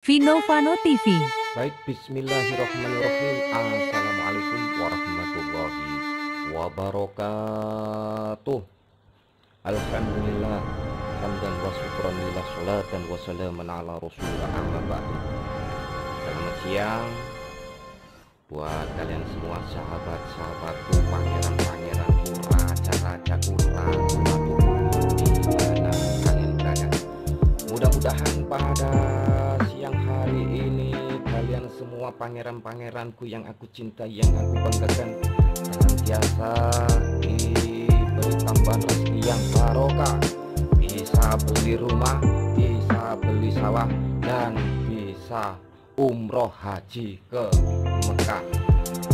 Vino Vano TV. Baik, bismillahirrahmanirrahim. Assalamualaikum warahmatullahi wabarakatuh. Alhamdulillah, hamdan wa syukran lillah, salatan wa salaman ala rasulillah, amma ba'du. Selamat siang buat kalian semua, sahabat-sahabatku, pangeran-pangeranku, raja-rajaku, ratu-ratuku, dimana kalian berada. Mudah-mudahan pada siang hari ini kalian semua, pangeran-pangeranku yang aku cintai, yang aku banggakan, senantiasa diberi tambahan rezeki yang barokah, bisa beli rumah, bisa beli sawah, dan bisa umroh haji ke Mekah.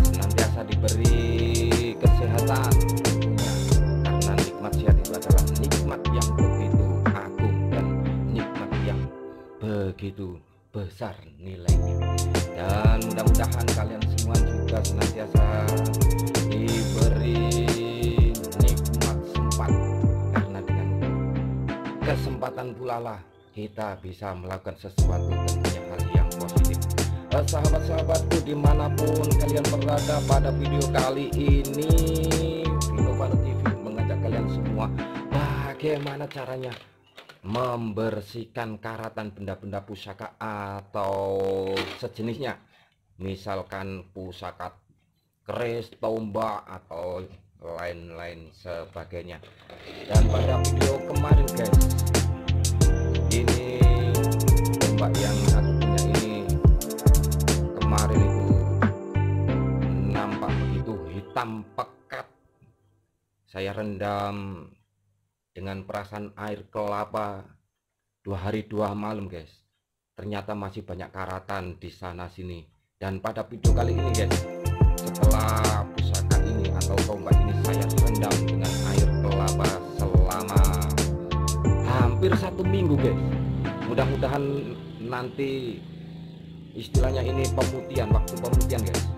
Senantiasa diberi kesehatan tentunya, karena nikmat sehat itu adalah nikmat yang begitu agung dan nikmat yang begitu besar nilainya. Dan mudah-mudahan kalian semua juga senantiasa diberi nikmat sempat, karena dengan kesempatan pula lah kita bisa melakukan sesuatu tentunya hal yang positif. Sahabat-sahabatku dimanapun kalian berada, pada video kali ini Vino Vano TV mengajak kalian semua bagaimana caranya membersihkan karatan benda-benda pusaka atau sejenisnya, misalkan pusaka keris, tombak, atau lain-lain sebagainya. Dan pada video kemarin guys, ini tombak yang aku punya ini kemarin itu nampak begitu hitam pekat. Saya rendam dengan perasan air kelapa 2 hari 2 malam guys. Ternyata masih banyak karatan di sana sini. Dan pada video kali ini guys, setelah pusaka ini atau tombak ini saya rendam dengan air kelapa selama hampir 1 minggu guys. Mudah-mudahan nanti istilahnya ini pemutihan, waktu pemutihan guys,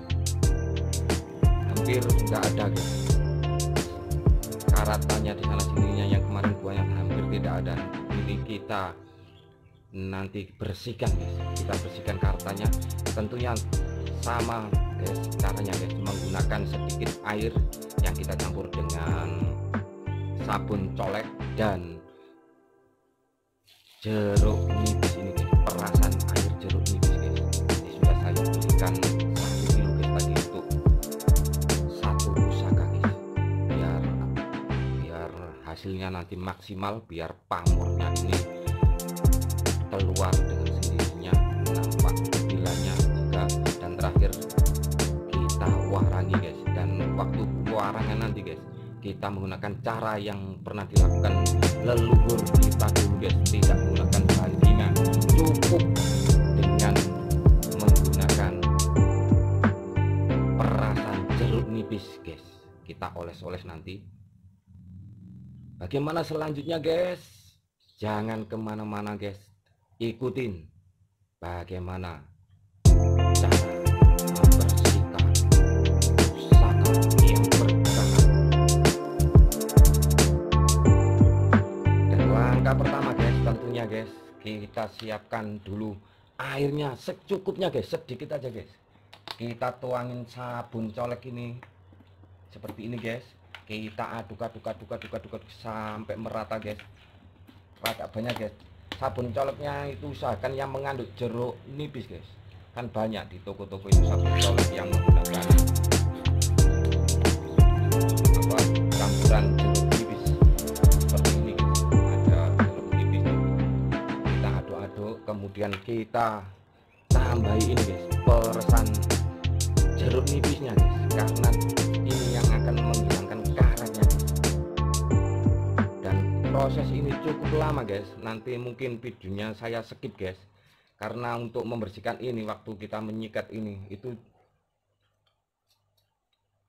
hampir nggak ada guys karatannya di sana sininya, yang kemarin buahnya hampir tidak ada. Ini kita nanti bersihkan guys, kita bersihkan karatanya tentunya sama guys caranya guys, menggunakan sedikit air yang kita campur dengan sabun colek dan jeruk nipis ini guys, perasan air jeruk nipis guys. Ini sudah saya belikan 1 kilo guys tadi untuk 1 pusaka guys, biar hasilnya nanti maksimal, biar pamornya ini keluar dengan sendirinya, nampak bilanya juga. Dan terakhir kita warangi guys, dan waktu warangan nanti guys kita menggunakan cara yang pernah dilakukan leluhur kita dulu guys, tidak menggunakan bahan kimia, cukup dengan menggunakan perasan jeruk nipis guys. Kita oles-oles nanti. Bagaimana selanjutnya guys? Jangan kemana-mana guys, ikutin bagaimana cara membersihkan pusaka yang bertahan. Dan langkah pertama guys, tentunya guys kita siapkan dulu airnya secukupnya guys, sedikit aja guys. Kita tuangin sabun colek ini seperti ini guys, kita aduk sampai merata guys, rata banyak guys. Sabun coleknya itu usahakan yang mengandung jeruk nipis guys, kan banyak di toko-toko itu sabun colek yang menggunakan apa, campuran jeruk nipis seperti ini guys. Ada jeruk nipis, kita aduk-aduk, kemudian kita tambahi ini guys, peresan jeruk nipisnya guys, karena ini yang akan menghilangkan karatnya. Dan proses ini cukup lama guys, nanti mungkin videonya saya skip guys, karena untuk membersihkan ini, waktu kita menyikat ini itu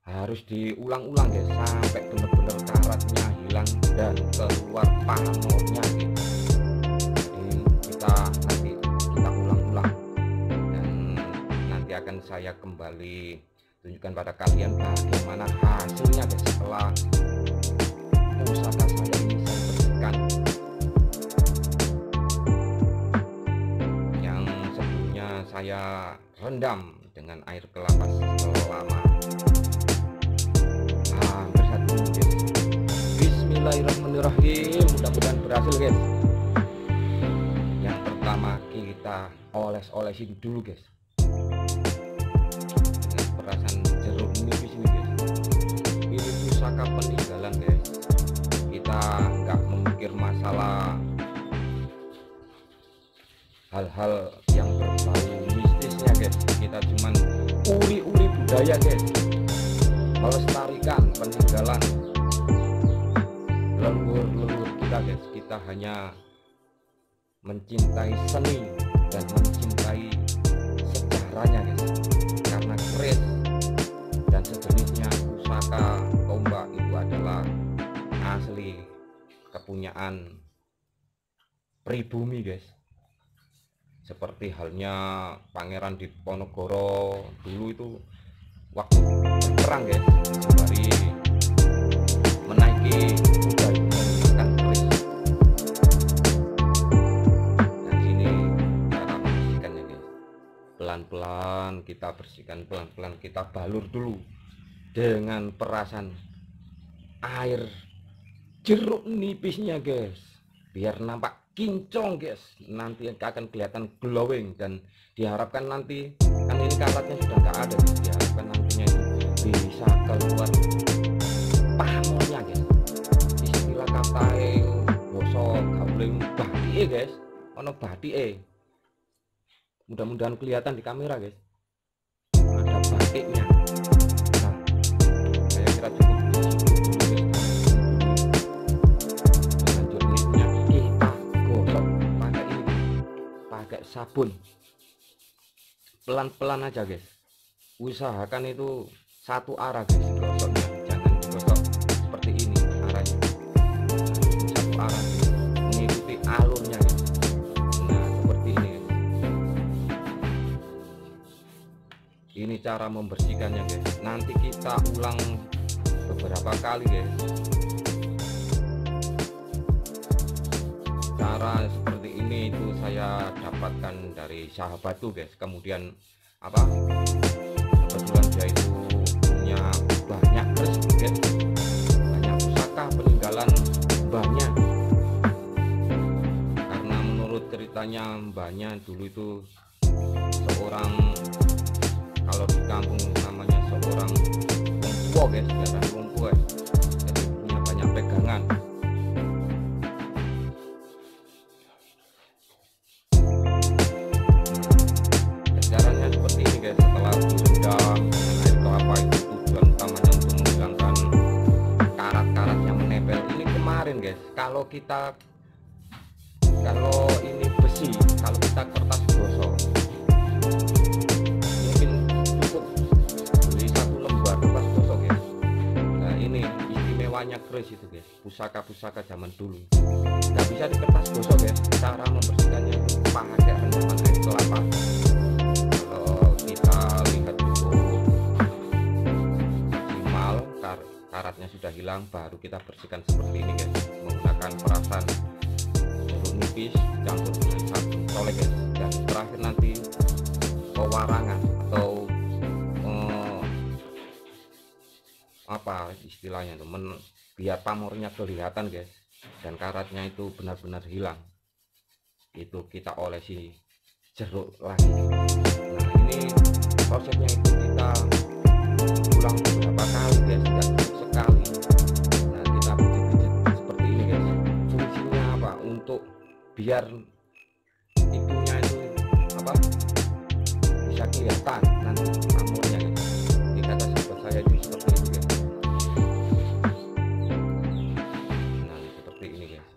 harus diulang-ulang guys, sampai benar-benar karatnya hilang dan keluar pamornya gitu. Jadi kita ulang-ulang, dan nanti akan saya kembali tunjukkan pada kalian bagaimana hasilnya guys setelah pusaka saya ini saya bersihkan. Yang saya rendam dengan air kelapa selama hampir 1 menit guys. Bismillahirrahmanirrahim, mudah-mudahan berhasil guys. Yang pertama kita oles-olesin dulu guys dengan perasan jeruk nipis ini guys. Ini pusaka peninggalan guys, kita nggak memikir masalah hal-hal yang berbau mistisnya guys, kita cuman uri-uri budaya guys, melestarikan peninggalan leluhur kita guys. Kita hanya mencintai seni dan mencintai sejarahnya guys, karena keris dan sejenisnya pusaka tombak itu adalah asli kepunyaan pribumi guys. Seperti halnya Pangeran Diponegoro dulu itu waktu perang guys, sembari menaiki kuda menggunakan keris. Dan ini cara membersihkannya guys, pelan-pelan kita bersihkan, pelan-pelan kita balur dulu dengan perasan air jeruk nipisnya guys, biar nampak kinclong guys, nanti akan kelihatan glowing. Dan diharapkan nanti, kan ini karatnya sudah nggak ada guys, diharapkan nantinya itu bisa keluar pamornya guys, istilah kata boso gauling bathike guys, ono bathike, mudah-mudahan kelihatan di kamera guys, ada batiknya. Nah, saya kira cukup sabun, pelan-pelan aja guys, usahakan itu satu arah guys gosoknya, jangan digosok seperti ini arahnya, satu arah guys, mengikuti alurnya guys. Nah seperti ini guys. Ini cara membersihkannya guys, nanti kita ulang beberapa kali guys. Cara seperti ini itu saya dapatkan dari sahabatku guys. Kemudian apa, kebetulan dia itu punya banyak keris guys, banyak pusaka peninggalan mbahnya. Karena menurut ceritanya mbahnya dulu itu seorang, kalau di kampung namanya seorang lumpuh guys, jarang lumpuh guys, jadi punya banyak pegangan. Setelah direndam dengan air kelapa itu tujuan utamanya untuk menghilangkan karat-karat yang menempel. Ini kemarin guys, kalau ini besi, kalau kita kertas gosok mungkin cukup beli 1 lembar kertas gosok guys. Nah ini istimewanya keris itu guys, pusaka-pusaka zaman dulu nggak bisa di kertas gosok guys. Cara membersihkannya itu pakai rendaman air kelapa. Kita lihat cukup maksimal, karatnya sudah hilang, baru kita bersihkan seperti ini guys, menggunakan perasan jeruk nipis campur dengan sabun colek guys. Dan terakhir nanti pewarangan atau apa istilahnya itu, biar pamornya kelihatan guys dan karatnya itu benar-benar hilang, itu kita olesi jeruk lagi. Nah ini prosesnya itu kita ulang beberapa kali guys, tidak cukup sekali. Nah kita pijit-pijit seperti ini guys. Fungsinya apa? Untuk biar itunya itu apa, bisa kelihatan nanti pamornya guys. Ini kata sahabat saya itu seperti itu guys. Nah seperti ini guys,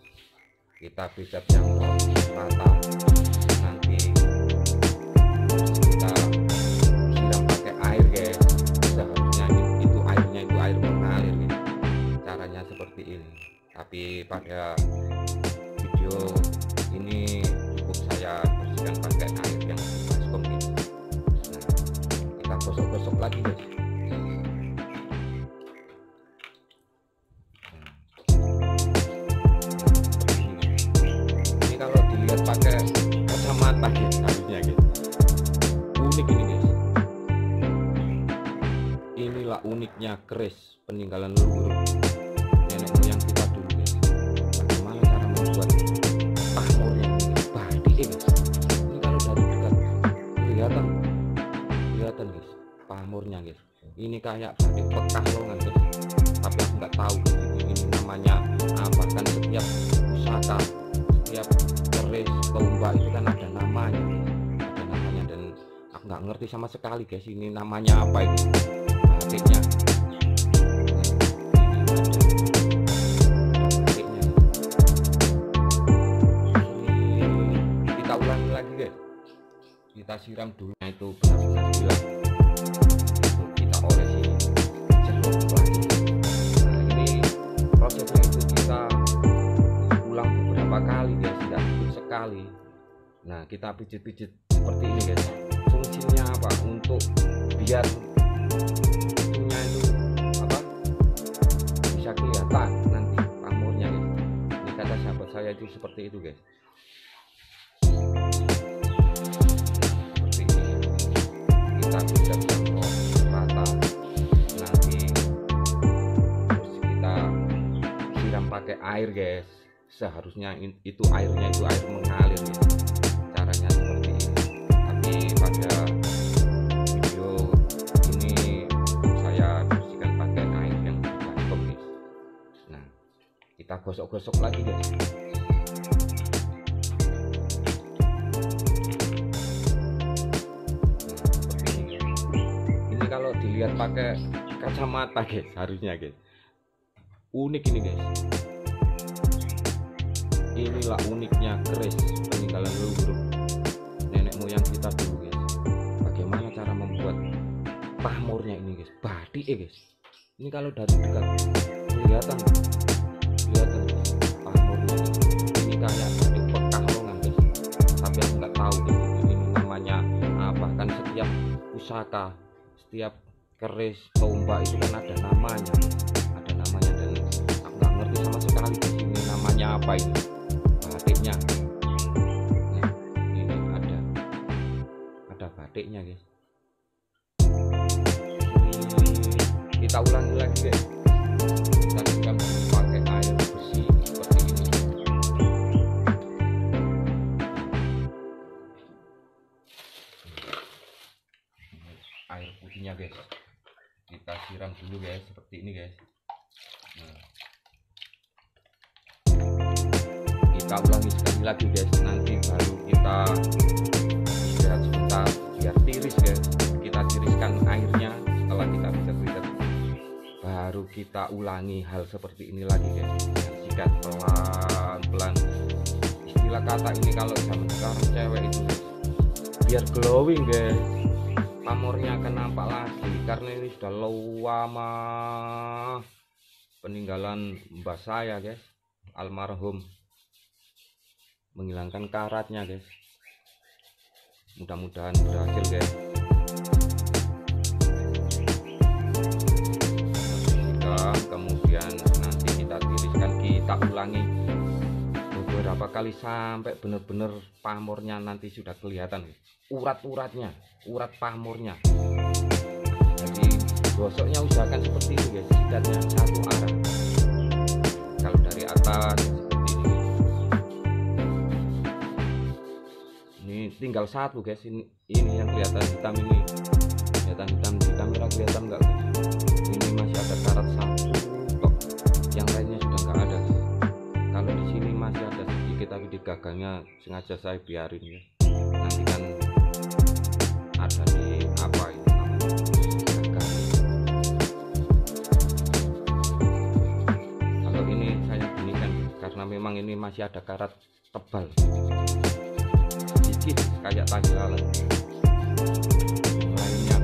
kita pijat yang rata. Nanti kita siram pakai air guys, seharusnya itu airnya itu air mengalir gitu. Caranya seperti ini, tapi pada video ini cukup saya bersihkan pakai air yang baskom gitu. Nah kita gosok-gosok lagi guys. Ini kalau dilihat pakai kacamata guys, harusnya gitu. uniknya keris peninggalan leluhur nenek moyang kita dulu guys. Bagaimana cara membuat pamornya ini guys, batik guys. Ini kalau dari dekat kelihatan guys pamornya guys. Ini kayak batik Pekalongan guys, tapi aku nggak tahu ini namanya apa. Kan setiap pusaka, setiap keris tombak itu kan ada namanya dan aku nggak ngerti sama sekali guys ini namanya apa ini batiknya. Kita ulangi lagi guys, kita siram dulu itu benar-benar hilang, itu kita olesi jeruk lagi. Nah ini prosesnya itu kita ulang beberapa kali guys, tidak cukup sekali. Nah kita pijit-pijit seperti ini guys. Fungsinya apa? Untuk biar itunya itu apa bisa kelihatan nanti pamornya guys. Ini kata sahabat saya itu seperti itu guys. Seperti ini kita bisa jangkau rata, nanti terus kita siram pakai air guys. Seharusnya itu airnya itu air mengalir guys. Caranya seperti ini, tapi pada video ini saya bersihkan pakai air yang baskom guys. Nah kita gosok-gosok lagi guys. Ini kalau dilihat pakai kacamata guys, harusnya guys unik ini guys. Inilah uniknya keris peninggalan leluhur nenek moyang kita dulu guys. Bagaimana cara membuat pamornya ini guys, batik guys. Ini kalau dari dekat kelihatan guys pamornya ini kayak batik Pekalongan guys, tapi aku nggak tahu guys ini namanya apa. Kan setiap pusaka, setiap keris tombak itu kan ada namanya dan aku nggak ngerti sama sekali guys ini namanya apa ini batiknya. Nah ini ada batiknya guys. Kita ulangi lagi guys, kita siram pakai air bersih seperti ini. Air putihnya guys kita siram dulu guys seperti ini guys. Nah, kita ulangi sekali lagi guys, nanti baru kita istirahat sebentar biar tiris guys. Kita tiriskan airnya, setelah kita pijat-pijat baru kita ulangi hal seperti ini lagi guys. Sikat pelan-pelan. Istilah kata ini kalau zaman sekarang cewek itu guys, biar glowing guys, pamornya akan nampak lagi. Karena ini sudah lama peninggalan mbah saya guys, almarhum, menghilangkan karatnya guys. Mudah-mudahan berhasil guys. Kemudian nanti kita tiriskan, kita ulangi beberapa kali sampai benar-benar pamornya nanti sudah kelihatan urat-uratnya, urat pamornya. Jadi gosoknya usahakan seperti ini guys, sikatnya satu arah. Kalau dari atas seperti ini tinggal satu guys. Ini yang kelihatan hitam, ini kelihatan hitam di kamera, kelihatan enggak guys? Ini masih ada karat satu kok, yang lainnya sudah enggak ada. Kalau di sini masih ada sedikit, tapi di gagangnya sengaja saya biarin ya. Nanti kan ada di apa ini namanya gagang. Kalau ini saya ginikan karena memang ini masih ada karat tebal sedikit kayak tali lalat. Yang lainnya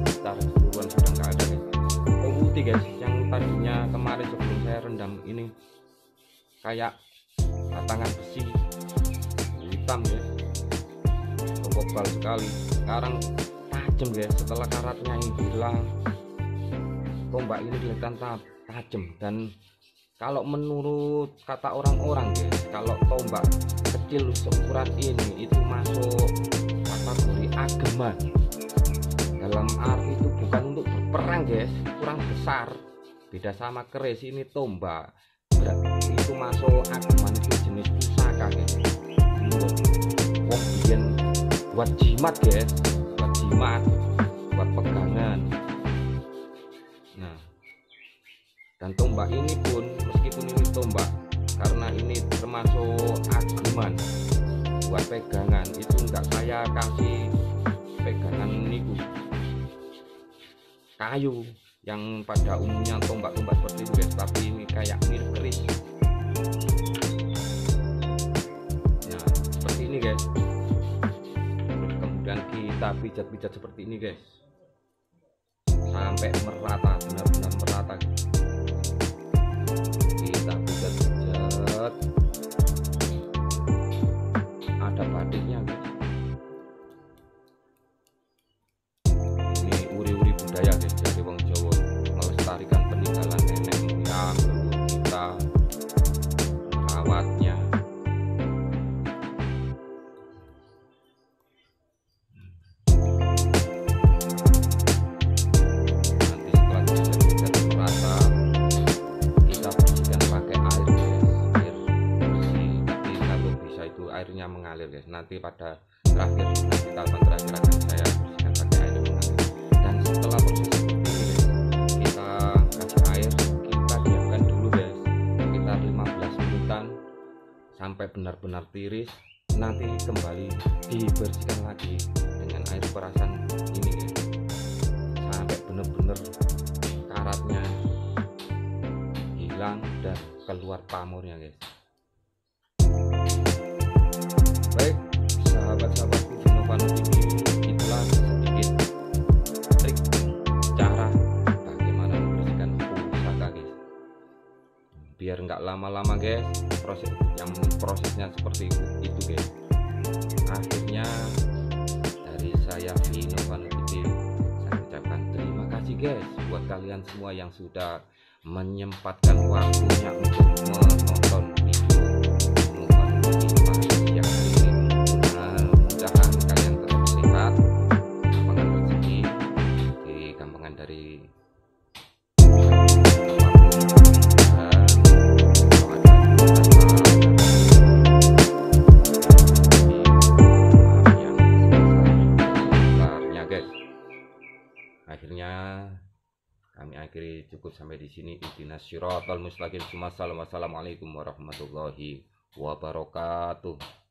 secara keseluruhan sudah enggak ada guys. Putih guys, yang tadinya kemarin sebelum saya rendam ini kayak batangan besi hitam guys, tebal sekali. Sekarang tajam guys, setelah karatnya ini hilang, tombak ini kelihatan tajam. Dan kalau menurut kata orang-orang guys, kalau tombak kecil seukuran ini itu masuk kategori ageman, dalam arti itu bukan untuk perang guys, kurang besar, beda sama keris. Ini tombak itu masuk ageman itu jenis pusaka guys. Wong biyen buat jimat guys, buat jimat, buat pegangan. Nah, dan tombak ini pun meskipun ini tombak, karena ini termasuk ageman buat pegangan, itu enggak saya kasih pegangan niku kayu yang pada umumnya tombak-tombak seperti itu guys, tapi ini kayak mirip keris. Nah, seperti ini guys. Terus kemudian kita pijat-pijat seperti ini guys, sampai merata, benar-benar merata guys. Kita pijat-pijat, ada batiknya guys. Ini uri-uri budaya guys dari wong Jawa, melestarikan peninggalan nenek moyang leluhur kita, merawatnya. Nanti setelah pijat-pijat merata, kita bersihkan pakai air guys, air bersih, tapi kalau bisa itu airnya mengalir guys. Nanti pada terakhir, nanti tahapan terakhir akan saya bersihkan pakai air yang mengalir. Dan setelah proses seperti ini guys, kita kasih air, kita diamkan dulu guys sekitar 15 menitan sampai benar-benar tiris. Nanti kembali dibersihkan lagi dengan air perasan ini guys, sampai benar-benar karatnya hilang dan keluar pamornya guys. Baik sahabat-sahabatku Vinovano TV, itulah sedikit trik cara bagaimana membersihkan pusaka guys. Biar nggak lama-lama guys, prosesnya seperti itu guys. Akhirnya dari saya Vinovano TV, saya ucapkan terima kasih guys buat kalian semua yang sudah menyempatkan waktunya untuk menonton video Vinovano TV yang hari ini. Mudah-mudahan kalian tetap sehat, gampangan rezeki, gampangan dari akhirnya kami akhiri cukup sampai di sini. Ihdinas siratal mustaqim. Wassalamualaikum warahmatullahi wabarakatuh.